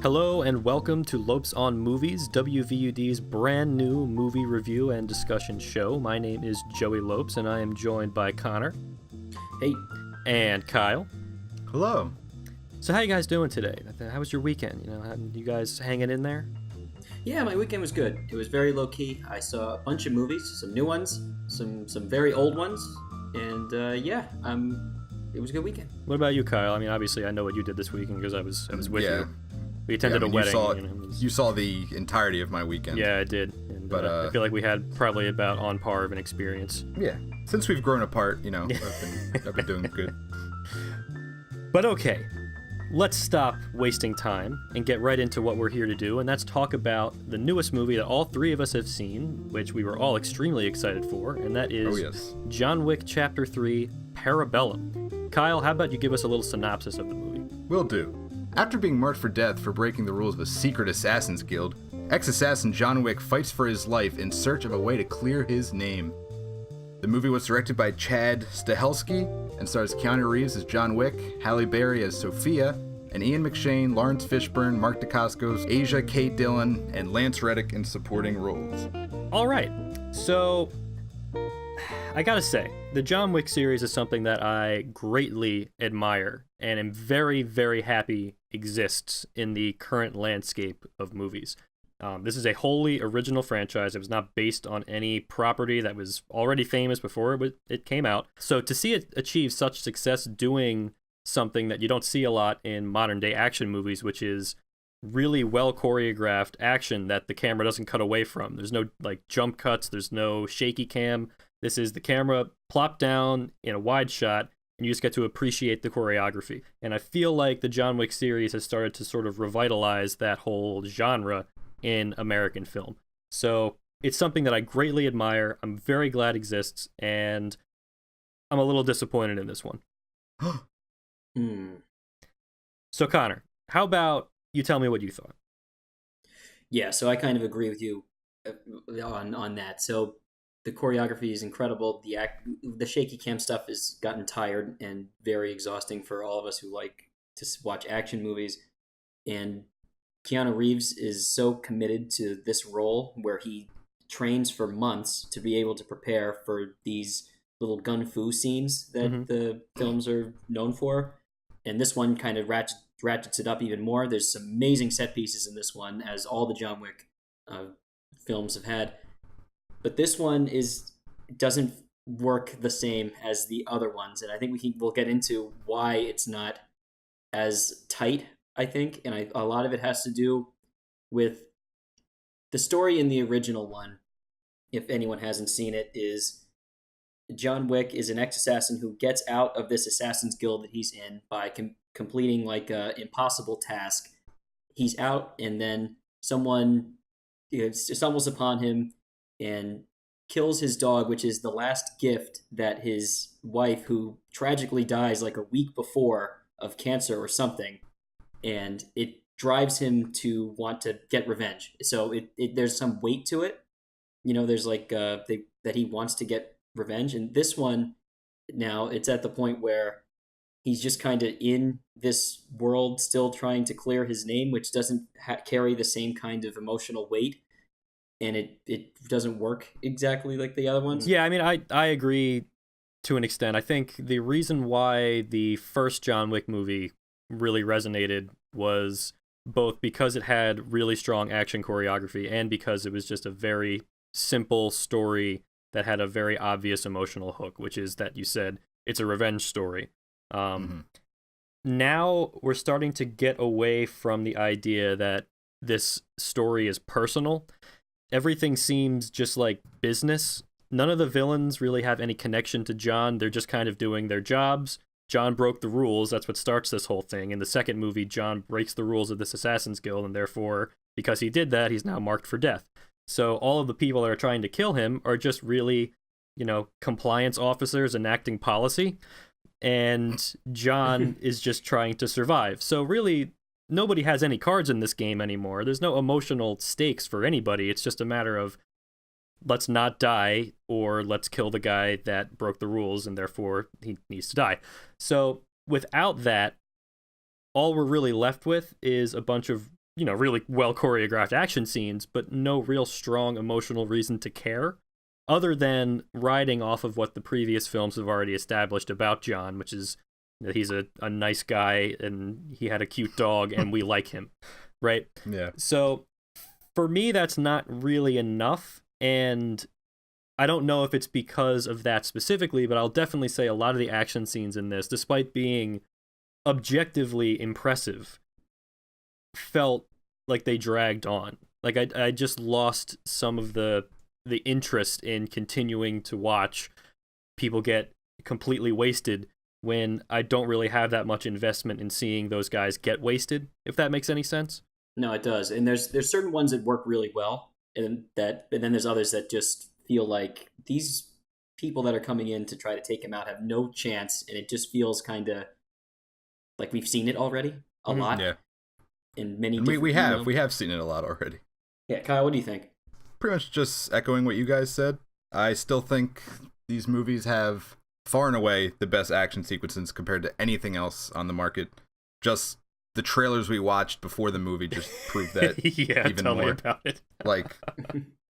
Hello and welcome to Lopes on Movies, WVUD's brand new movie review and discussion show. My name is Joey Lopes and I am joined by Connor. Hey. And Kyle. Hello. So how you guys doing today? How was your weekend? You guys hanging in there? Yeah, my weekend was good. It was very low-key. I saw a bunch of movies, some new ones, some very old ones, and it was a good weekend. What about you, Kyle? I mean, obviously I know what you did this weekend because I was with you. We attended a wedding. You saw the entirety of my weekend. Yeah, I did. And, but I feel like we had probably about on par of an experience. Yeah. Since we've grown apart, I've been doing good. But okay, let's stop wasting time and get right into what we're here to do, and that's talk about the newest movie that all three of us have seen, which we were all extremely excited for, and that is John Wick Chapter 3, Parabellum. Kyle, how about you give us a little synopsis of the movie? Will do. After being marked for death for breaking the rules of a secret assassins guild, ex-assassin John Wick fights for his life in search of a way to clear his name. The movie was directed by Chad Stahelski and stars Keanu Reeves as John Wick, Halle Berry as Sophia, and Ian McShane, Lawrence Fishburne, Mark Dacascos, Asia Kate Dillon, and Lance Reddick in supporting roles. All right, so I gotta say, the John Wick series is something that I greatly admire and am very, very happy exists in the current landscape of movies. This is a wholly original franchise. It was not based on any property that was already famous before it came out. So to see it achieve such success doing something that you don't see a lot in modern day action movies, which is really well choreographed action that the camera doesn't cut away from. There's no like jump cuts. There's no shaky cam. This is the camera plopped down in a wide shot, and you just get to appreciate the choreography. And I feel like the John Wick series has started to sort of revitalize that whole genre in American film. So it's something that I greatly admire. I'm very glad exists, and I'm a little disappointed in this one. So Connor, how about you tell me what you thought? Yeah, so I kind of agree with you on that. So the choreography is incredible. The shaky cam stuff has gotten tired and very exhausting for all of us who like to watch action movies. And Keanu Reeves is so committed to this role where he trains for months to be able to prepare for these little gun fu scenes that the films are known for. And this one kind of ratchets it up even more. There's some amazing set pieces in this one, as all the John Wick films have had. But this one doesn't work the same as the other ones, and I think we'll get into why it's not as tight, I think, and a lot of it has to do with the story in the original one. If anyone hasn't seen it, is John Wick is an ex-assassin who gets out of this assassin's guild that he's in by completing like a impossible task. He's out, and then someone stumbles upon him and kills his dog, which is the last gift that his wife, who tragically dies like a week before of cancer or something, and it drives him to want to get revenge. So there's some weight to it. There's like that he wants to get revenge. And this one, now it's at the point where he's just kind of in this world still trying to clear his name, which doesn't carry the same kind of emotional weight. And it doesn't work exactly like the other ones. Yeah, I mean, I agree to an extent. I think the reason why the first John Wick movie really resonated was both because it had really strong action choreography and because it was just a very simple story that had a very obvious emotional hook, which is that you said it's a revenge story. Now we're starting to get away from the idea that this story is personal. Everything seems just like business. None of the villains really have any connection to John. They're just kind of doing their jobs. John broke the rules. That's what starts this whole thing. In the second movie, John breaks the rules of this Assassin's Guild, and therefore, because he did that, he's now marked for death. So all of the people that are trying to kill him are just really, compliance officers enacting policy. And John is just trying to survive. So really, nobody has any cards in this game anymore. There's no emotional stakes for anybody. It's just a matter of let's not die or let's kill the guy that broke the rules and therefore he needs to die. So without that, all we're really left with is a bunch of, really well choreographed action scenes, but no real strong emotional reason to care, other than riding off of what the previous films have already established about John, which is that he's a nice guy and he had a cute dog and we like him, right? Yeah. So for me, that's not really enough. And I don't know if it's because of that specifically, but I'll definitely say a lot of the action scenes in this, despite being objectively impressive, felt like they dragged on. Like I just lost some of the interest in continuing to watch people get completely wasted when I don't really have that much investment in seeing those guys get wasted, if that makes any sense. No, it does. And there's certain ones that work really well, and then there's others that just feel like these people that are coming in to try to take him out have no chance, and it just feels kind of like we've seen it already a lot. Yeah. In many and we have seen it a lot already. Yeah, Kyle, what do you think? Pretty much just echoing what you guys said. I still think these movies have far and away the best action sequences compared to anything else on the market. Just the trailers we watched before the movie just proved that yeah, even tell more. me about it. Like,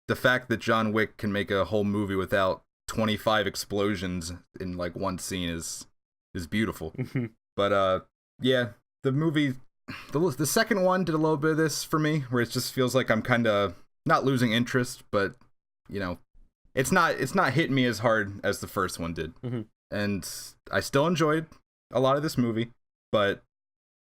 the fact that John Wick can make a whole movie without 25 explosions in like one scene is beautiful. But yeah, the movie, the second one did a little bit of this for me, where it just feels like I'm kind of not losing interest, but it's not hitting me as hard as the first one did. And I still enjoyed a lot of this movie, but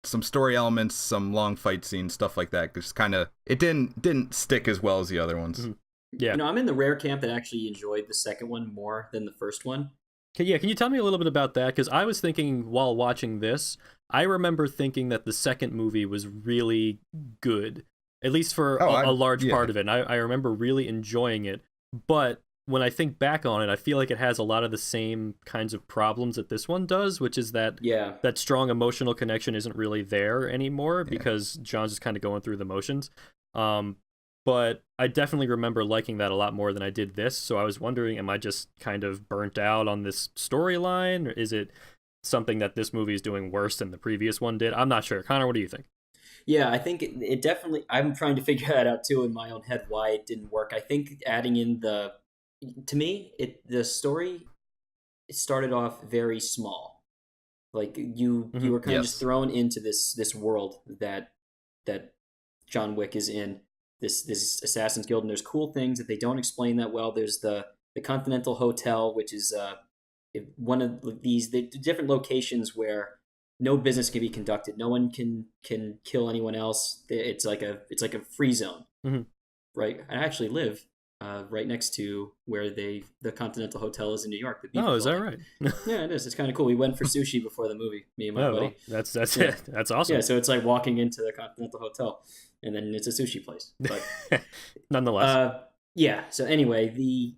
some story elements, some long fight scenes, stuff like that, just kind of, it didn't stick as well as the other ones. Yeah. I'm in the rare camp that actually enjoyed the second one more than the first one. Can you tell me a little bit about that? Because I was thinking while watching this, I remember thinking that the second movie was really good, at least for a large part of it. And I remember really enjoying it. But when I think back on it, I feel like it has a lot of the same kinds of problems that this one does, which is that that strong emotional connection isn't really there anymore because John's just kind of going through the motions. But I definitely remember liking that a lot more than I did this. So I was wondering, am I just kind of burnt out on this storyline? Or is it something that this movie is doing worse than the previous one did? I'm not sure. Connor, what do you think? Yeah, I think it definitely, I'm trying to figure that out too in my own head, why it didn't work. I think adding in to me, the story, it started off very small. Like you were kind of just thrown into this world that John Wick is in. This Assassin's Guild, and there's cool things that they don't explain that well. There's the Continental Hotel, which is one of the different locations where no business can be conducted. No one can kill anyone else. It's like a free zone, right? I actually live right next to where the Continental Hotel is in New York. Oh, is that right? Yeah, it is. It's kind of cool. We went for sushi before the movie, me and my buddy. That's it. That's awesome. Yeah, so it's like walking into the Continental Hotel, and then it's a sushi place. But nonetheless, yeah. So anyway,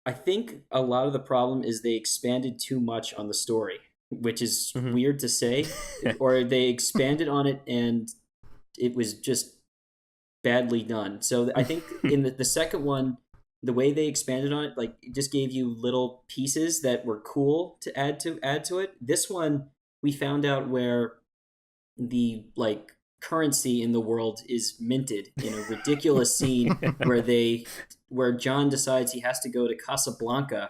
I think a lot of the problem is they expanded too much on the story, which is weird to say, or they expanded on it and it was just badly done. So I think in the second one, the way they expanded on it, like it just gave you little pieces that were cool to add to it. This one, we found out where the currency in the world is minted in a ridiculous scene where John decides he has to go to Casablanca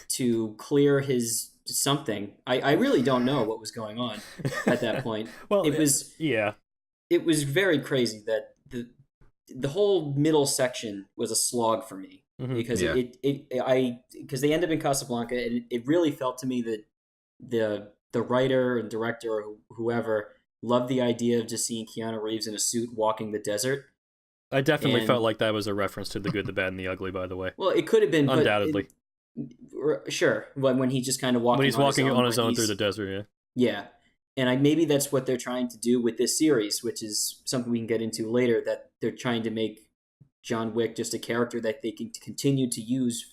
to clear his something. I really don't know what was going on at that point. Well, it was very crazy that the whole middle section was a slog for me because because they end up in Casablanca, and it really felt to me that the writer and director or whoever loved the idea of just seeing Keanu Reeves in a suit walking the desert. I definitely felt like that was a reference to The Good, the Bad, and the Ugly, by the way. Well, it could have been undoubtedly. Sure, when he's just kind of walking. When he's walking on his own through the desert, yeah. And maybe that's what they're trying to do with this series, which is something we can get into later, that they're trying to make John Wick just a character that they can continue to use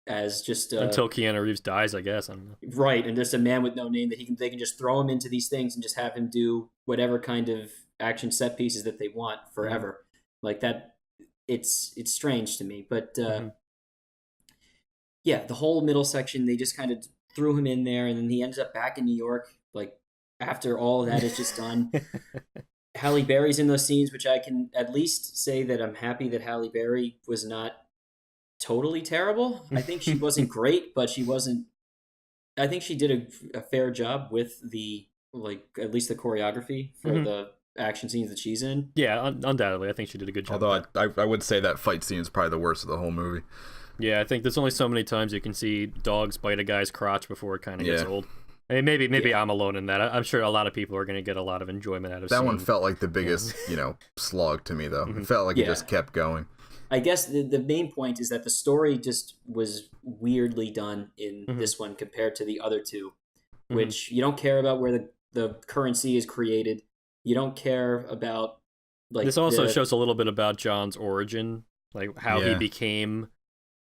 as just until Keanu Reeves dies, I guess. I don't know. Right, and just a man with no name that they can just throw him into these things and just have him do whatever kind of action set pieces that they want forever. Like that, it's strange to me. But yeah, the whole middle section, they just kind of threw him in there, and then he ends up back in New York, like after all of that is just done. Halle Berry's in those scenes, which I can at least say that I'm happy that Halle Berry was not totally terrible. I think she wasn't great, but she wasn't. I think she did a fair job with the, like, at least the choreography for the action scenes that she's in. Yeah, undoubtedly, I think she did a good job. Although I would say that fight scene is probably the worst of the whole movie. Yeah, I think there's only so many times you can see dogs bite a guy's crotch before it kind of gets old. I mean, maybe I'm alone in that. I'm sure a lot of people are going to get a lot of enjoyment out of that one. Felt like the biggest, slog to me, though. It felt like it just kept going. I guess the main point is that the story just was weirdly done in this one compared to the other two, which you don't care about where the currency is created. You don't care about, like, this also shows a little bit about John's origin, like how he became,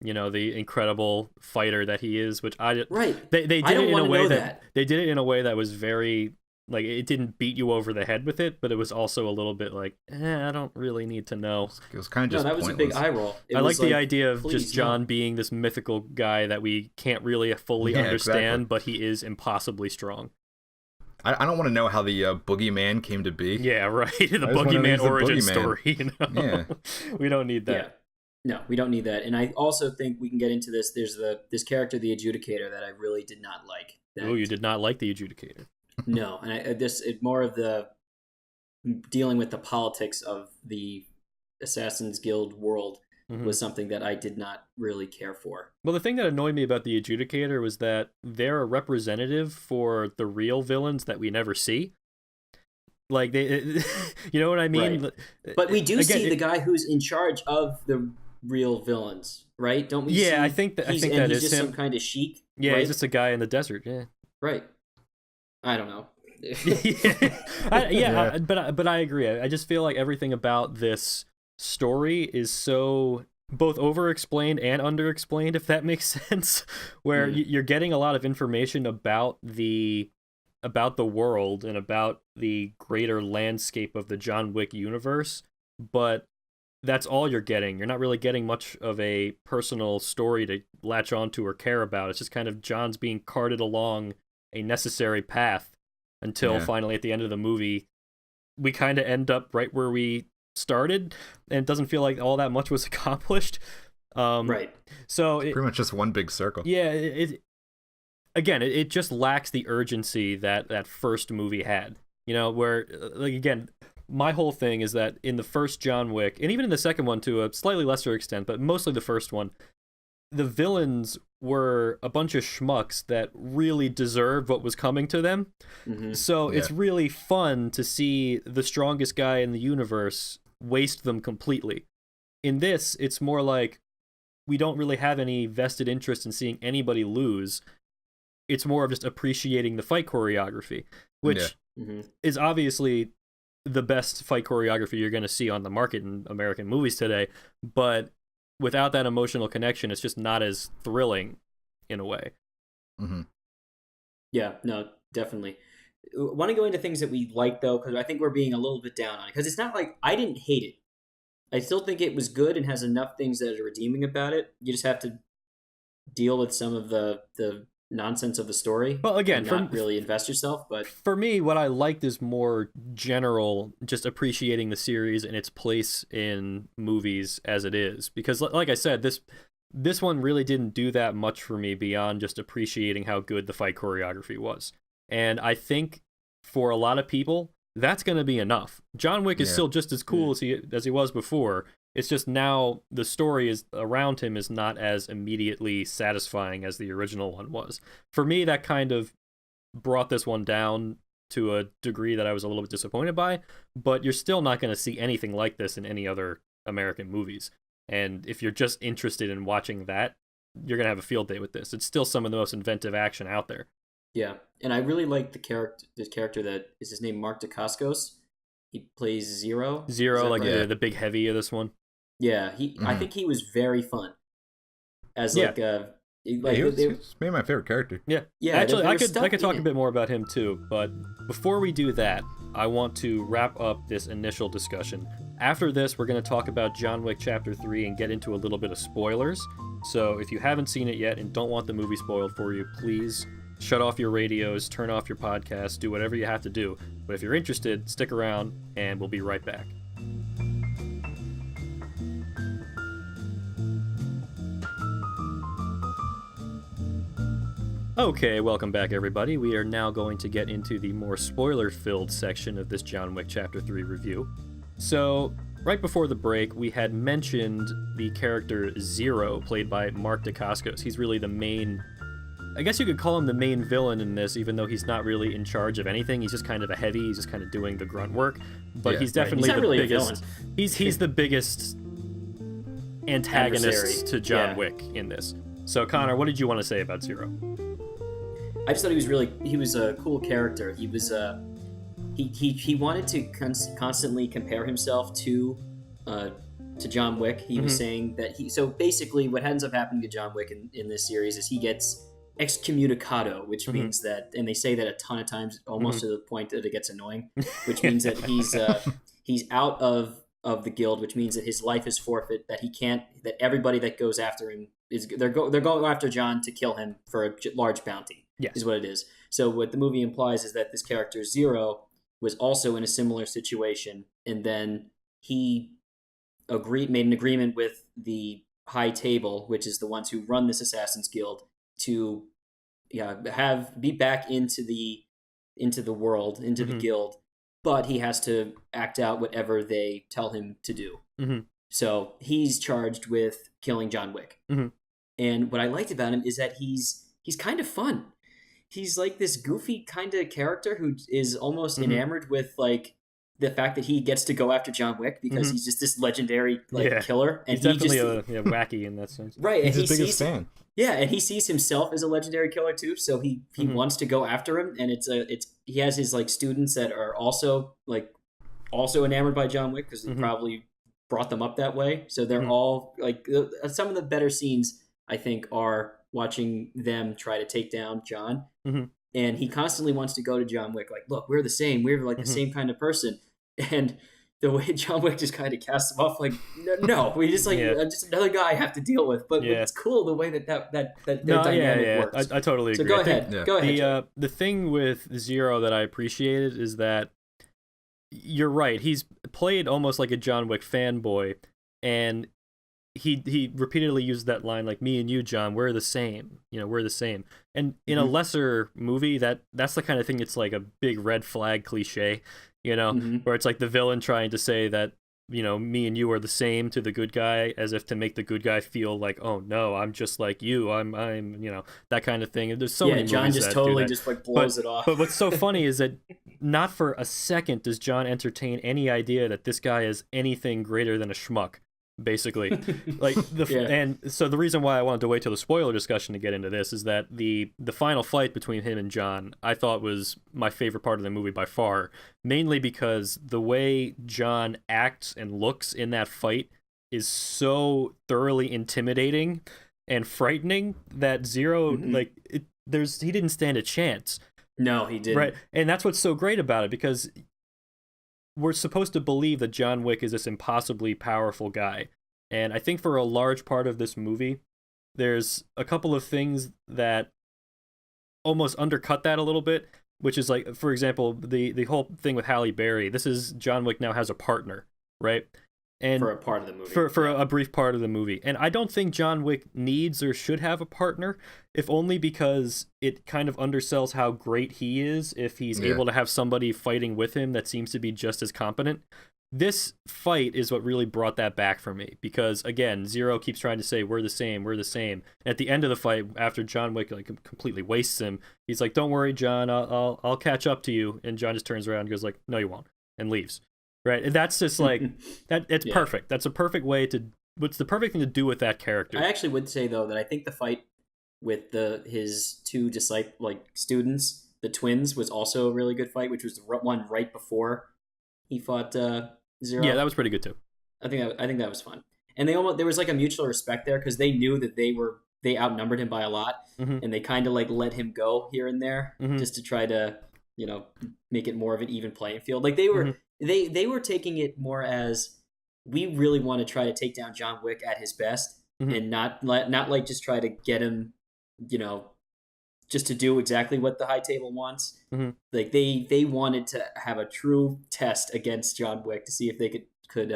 the incredible fighter that he is, which They did it in a way that they did it in a way that was very, like, it didn't beat you over the head with it, but it was also a little bit like, I don't really need to know. It was kind of just that was pointless. a big eye roll. I like the idea of just John being this mythical guy that we can't really fully understand, but he is impossibly strong. I don't want to know how the boogeyman came to be. Yeah, right. The boogeyman origin story. Yeah. We don't need that. Yeah. No, we don't need that. And I also think we can get into this. There's this character, the Adjudicator, that I really did not like. Oh, you did not like the Adjudicator? No, and it's more of the dealing with the politics of the Assassin's Guild world was something that I did not really care for. Well, the thing that annoyed me about the Adjudicator was that they're a representative for the real villains that we never see. Like, they, you know what I mean? Right. But we do see the guy who's in charge of the real villains, right? Don't we? Yeah, see I think that he's is just him. Some kind of sheik. Yeah, right? he's just a guy in the desert. Yeah. Right. I don't know. But I agree. I just feel like everything about this story is so both over-explained and under-explained, if that makes sense. Where you're getting a lot of information about the world and about the greater landscape of the John Wick universe, but that's all you're getting. You're not really getting much of a personal story to latch onto or care about. It's just kind of John's being carted along a necessary path until finally at the end of the movie we kind of end up right where we started, and it doesn't feel like all that much was accomplished. Right. So pretty much just one big circle. Yeah, it just lacks the urgency that first movie had. Where, like, again, my whole thing is that in the first John Wick, and even in the second one to a slightly lesser extent, but mostly the first one, the villains were a bunch of schmucks that really deserved what was coming to them. So it's really fun to see the strongest guy in the universe waste them completely. In this, it's more like we don't really have any vested interest in seeing anybody lose. It's more of just appreciating the fight choreography, which is obviously the best fight choreography you're going to see on the market in American movies today. But without that emotional connection, it's just not as thrilling in a way. Yeah, no, definitely. Want to go into things that we like, though, because I think we're being a little bit down on it. Because it's not like I didn't hate it. I still think it was good and has enough things that are redeeming about it. You just have to deal with some of the nonsense of the story. Well, again, not really invest yourself. But for me, what I liked is more general, just appreciating the series and its place in movies as it is. Because, like I said, this one really didn't do that much for me beyond just appreciating how good the fight choreography was. And I think for a lot of people, that's going to be enough. John Wick is still just as cool as he was before. It's just now the story around him is not as immediately satisfying as the original one was. For me, that kind of brought this one down to a degree that I was a little bit disappointed by, but you're still not going to see anything like this in any other American movies. And if you're just interested in watching that, you're going to have a field day with this. It's still some of the most inventive action out there. Yeah, and I really like the character that is his name, Mark Dacascos. He plays Zero. Zero, like the big heavy of this one. Yeah, I think he was very fun. As he was maybe my favorite character. Yeah. Actually, I could talk a bit more about him too, but before we do that, I want to wrap up this initial discussion. After this, we're going to talk about John Wick Chapter 3 and get into a little bit of spoilers. So if you haven't seen it yet and don't want the movie spoiled for you, please shut off your radios, turn off your podcasts, do whatever you have to do. But if you're interested, stick around, and we'll be right back. Okay, welcome back, everybody. We are now going to get into the more spoiler-filled section of this John Wick Chapter 3 review. So, right before the break, we had mentioned the character Zero, played by Mark Dacascos. He's really the main... I guess you could call him the main villain in this, even though he's not really in charge of anything. He's just kind of a heavy. He's just kind of doing the grunt work. But he's definitely the biggest... He's the biggest antagonist to John Wick in this. So, Connor, what did you want to say about Zero? I just thought he was a cool character. He was he wanted to constantly compare himself to John Wick. He was saying that so basically what ends up happening to John Wick in this series is he gets excommunicado, which means that, and they say that a ton of times, almost to the point that it gets annoying, which means that he's out of the guild, which means that his life is forfeit, that he can't, that everybody that goes after him they're going after John to kill him for a large bounty. Yes. Is what it is. So what the movie implies is that this character Zero was also in a similar situation, and then he made an agreement with the High Table, which is the ones who run this Assassin's Guild, to be back into the world, into the guild, but he has to act out whatever they tell him to do. So he's charged with killing John Wick. And what I liked about him is that he's kind of fun. He's like this goofy kind of character who is almost enamored with like the fact that he gets to go after John Wick because he's just this legendary killer. And he's definitely wacky in that sense. Right. He's his biggest fan. Yeah, and he sees himself as a legendary killer too, so he wants to go after him. And he has his like students that are also enamored by John Wick because he probably brought them up that way. So they're all like some of the better scenes I think are watching them try to take down John. And he constantly wants to go to John Wick, like, look, we're the same. We're like the same kind of person. And the way John Wick just kind of casts him off, like, no, we just I'm just another guy I have to deal with. But it's cool the way that dynamic works. I totally agree. So go ahead. Go ahead. The thing with Zero that I appreciated is that you're right. He's played almost like a John Wick fanboy, and he repeatedly used that line, like, me and you, John, we're the same. We're the same. And in a lesser movie, that's the kind of thing that's like a big red flag cliche, where it's like the villain trying to say that, me and you are the same to the good guy, as if to make the good guy feel like, oh no, I'm just like you. I'm that kind of thing. And there's so many movies John just that totally do that. just like blows it off. But what's so funny is that not for a second does John entertain any idea that this guy is anything greater than a schmuck. Basically, like and so the reason why I wanted to wait till the spoiler discussion to get into this is that the final fight between him and John I thought was my favorite part of the movie by far, mainly because the way John acts and looks in that fight is so thoroughly intimidating and frightening that Zero he didn't stand a chance. No, he didn't. Right, and that's what's so great about it, because we're supposed to believe that John Wick is this impossibly powerful guy. And I think for a large part of this movie, there's a couple of things that almost undercut that a little bit, which is like, for example, the whole thing with Halle Berry. This is John Wick now has a partner, right? And for a part of the movie. For a brief part of the movie. And I don't think John Wick needs or should have a partner, if only because it kind of undersells how great he is if he's able to have somebody fighting with him that seems to be just as competent. This fight is what really brought that back for me, because, again, Zero keeps trying to say, we're the same, we're the same. And at the end of the fight, after John Wick completely wastes him, he's like, don't worry, John, I'll catch up to you. And John just turns around and goes like, no, you won't, and leaves. Right, and that's just like that. It's perfect. That's a perfect way to. What's the perfect thing to do with that character? I actually would say though that I think the fight with his two students, the twins, was also a really good fight, which was the one right before he fought Zero. Yeah, that was pretty good too. I think that was fun, and there was like a mutual respect there because they knew that they outnumbered him by a lot, and they kind of like let him go here and there just to try to make it more of an even playing field. Like they were. They were taking it more as, we really want to try to take down John Wick at his best, and not like just try to get him, just to do exactly what the High Table wants. Mm-hmm. Like they wanted to have a true test against John Wick to see if they could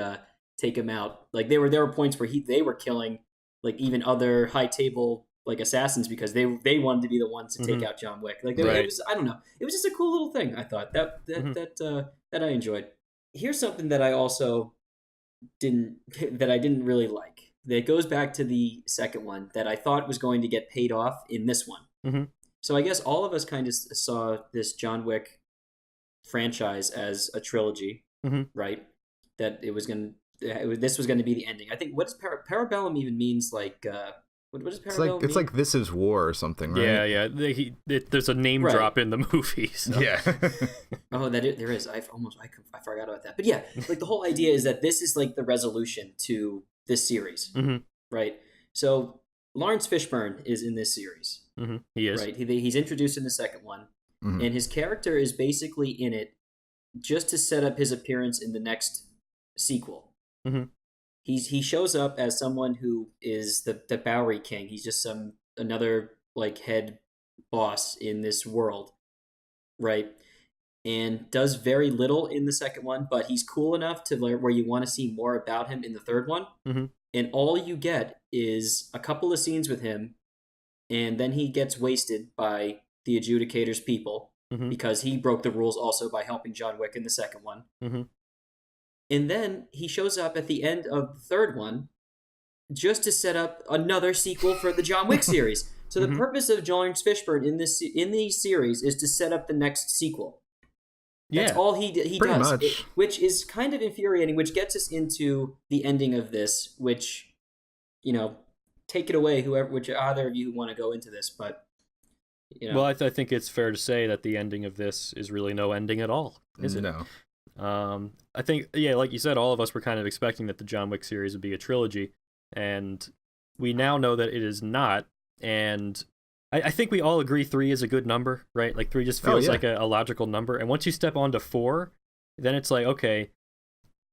take him out. Like there were points where they were killing like even other High Table like assassins because they wanted to be the ones to take out John Wick. Like it was, I don't know, it was just a cool little thing. I thought that I enjoyed. Here's something that I also didn't really like. That goes back to the second one that I thought was going to get paid off in this one. Mm-hmm. So I guess all of us kind of saw this John Wick franchise as a trilogy, right? That it was this was going to be the ending. I think what does Parabellum even means? Like what does Parabellum mean? It's like This Is War or something, right? Yeah. There's a name drop in the movie. So. Yeah. Oh, there is. I forgot about that. But yeah, like the whole idea is that this is like the resolution to this series, right? So Lawrence Fishburne is in this series. Mm-hmm. He is. Right. He's introduced in the second one, and his character is basically in it just to set up his appearance in the next sequel. Mm-hmm. He shows up as someone who is the Bowery King. He's just another like head boss in this world, right? And does very little in the second one, but he's cool enough to where you want to see more about him in the third one. Mm-hmm. And all you get is a couple of scenes with him, and then he gets wasted by the Adjudicator's people because he broke the rules also by helping John Wick in the second one. Mm-hmm. And then he shows up at the end of the third one just to set up another sequel for the John Wick series. So the purpose of Lawrence Fishburne in these series is to set up the next sequel. That's all he does, which is kind of infuriating, which gets us into the ending of this, which, take it away, which either of you want to go into this, but, Well, I think it's fair to say that the ending of this is really no ending at all, is it? No. I think, like you said, all of us were kind of expecting that the John Wick series would be a trilogy, and we now know that it is not, and I think we all agree 3 is a good number, right? Like 3 just feels like a logical number. And once you step onto 4, then it's like, okay,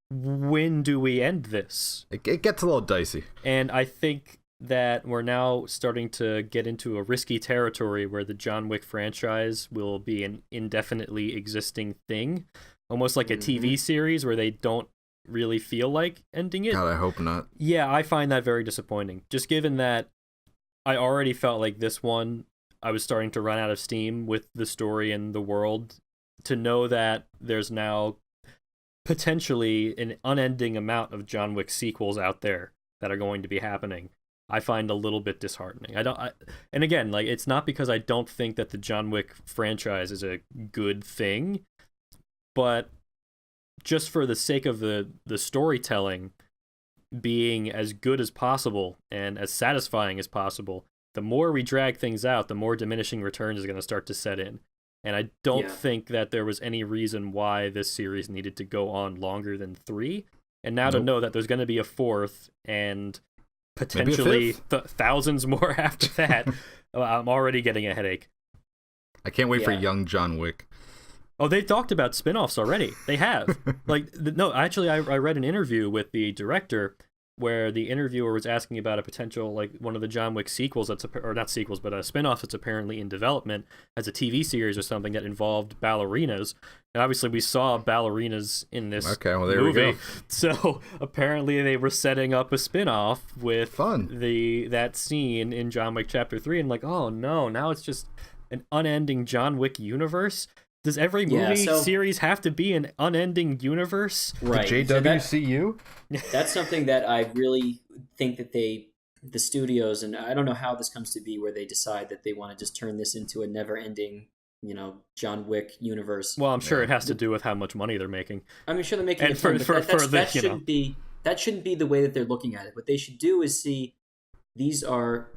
when do we end this? It gets a little dicey. And I think that we're now starting to get into a risky territory where the John Wick franchise will be an indefinitely existing thing, almost like a TV series where they don't really feel like ending it. God, I hope not. Yeah, I find that very disappointing. Just given that I already felt like this one, I was starting to run out of steam with the story and the world. To know that there's now potentially an unending amount of John Wick sequels out there that are going to be happening, I find a little bit disheartening. And again, like, it's not because I don't think that the John Wick franchise is a good thing, but just for the sake of the storytelling being as good as possible and as satisfying as possible, the more we drag things out, the more diminishing returns is going to start to set in. And I don't think that there was any reason why this series needed to go on longer than 3. And now to know that there's going to be a 4th and potentially thousands more after that, I'm already getting a headache. I can't wait for young John Wick. Oh, they've talked about spin-offs already. They have. I read an interview with the director where the interviewer was asking about a potential, like, one of the John Wick sequels or not sequels, but a spin-off that's apparently in development as a TV series or something that involved ballerinas. And obviously we saw ballerinas in this there movie. we go. So apparently they were setting up a spin-off with that scene in John Wick Chapter 3, and like, oh no, now it's just an unending John Wick universe. Does every movie series have to be an unending universe? Right. The JWCU? That's something that I really think that the studios, and I don't know how this comes to be, where they decide that they want to just turn this into a never-ending, John Wick universe. Well, I'm sure it has to do with how much money they're making. I'm sure they're making a ton, that shouldn't be the way that they're looking at it. What they should do is see these are,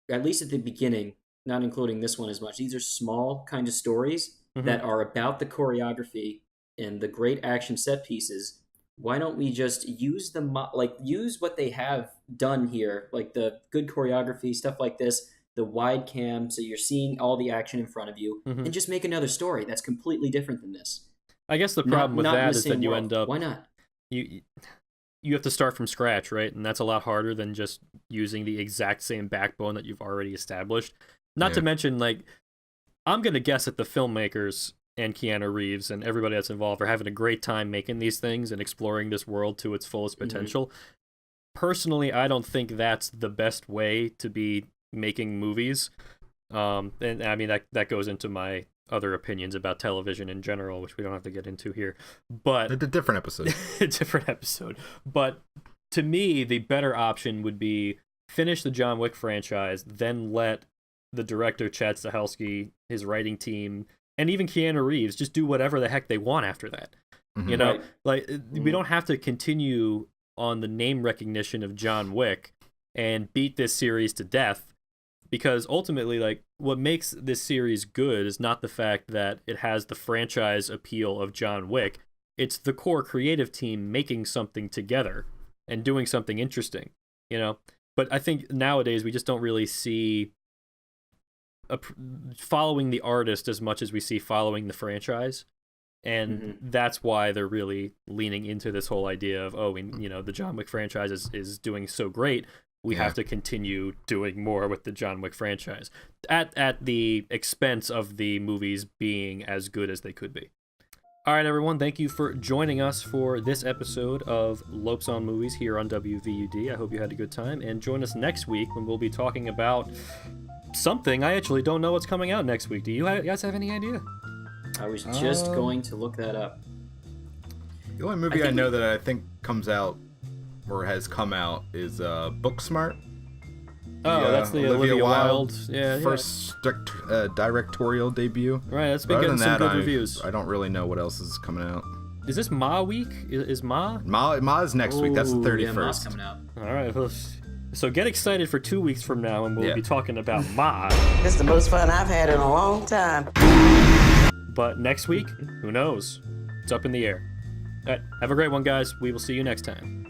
at least at the beginning, not including this one as much, these are small kind of stories that are about the choreography and the great action set pieces. Why don't we just use use what they have done here, like the good choreography, stuff like this, the wide cam, so you're seeing all the action in front of you, and just make another story that's completely different than this. I guess the problem with that is that you end up... Why not? You have to start from scratch, right? And that's a lot harder than just using the exact same backbone that you've already established. Not to mention, like, I'm gonna guess that the filmmakers and Keanu Reeves and everybody that's involved are having a great time making these things and exploring this world to its fullest potential. Personally, I don't think that's the best way to be making movies. And I mean that goes into my other opinions about television in general, which we don't have to get into here. But It's a different episode. a different episode. But to me, the better option would be finish the John Wick franchise, then let the director Chad Stahelski, his writing team, and even Keanu Reeves just do whatever the heck they want after that. Mhm. You know, Right. like we don't have to continue on the name recognition of John Wick and beat this series to death, because ultimately, like, what makes this series good is not the fact that it has the franchise appeal of John Wick. It's the core creative team making something together and doing something interesting, you know? But I think nowadays we just don't really see following the artist as much as we see following the franchise. And that's why they're really leaning into this whole idea of, the John Wick franchise is doing so great. We have to continue doing more with the John Wick franchise at the expense of the movies being as good as they could be. All right, everyone, thank you for joining us for this episode of Lopes on Movies here on WVUD. I hope you had a good time, and join us next week when we'll be talking about something. I actually don't know what's coming out next week. Do you guys have any idea? I was just going to look that up. The only movie I know that I think comes out or has come out is Booksmart. Oh, that's the Olivia Wilde. First directorial debut. Right, that's been Other getting than some that, good reviews. I don't really know what else is coming out. Is this Ma week? Is Ma? Ma's next week. That's the Ooh, 31st. Yeah, Ma's coming out. All right, well, so get excited for 2 weeks from now, and we'll be talking about Ma. It's the most fun I've had in a long time. But next week, who knows? It's up in the air. All right, have a great one, guys. We will see you next time.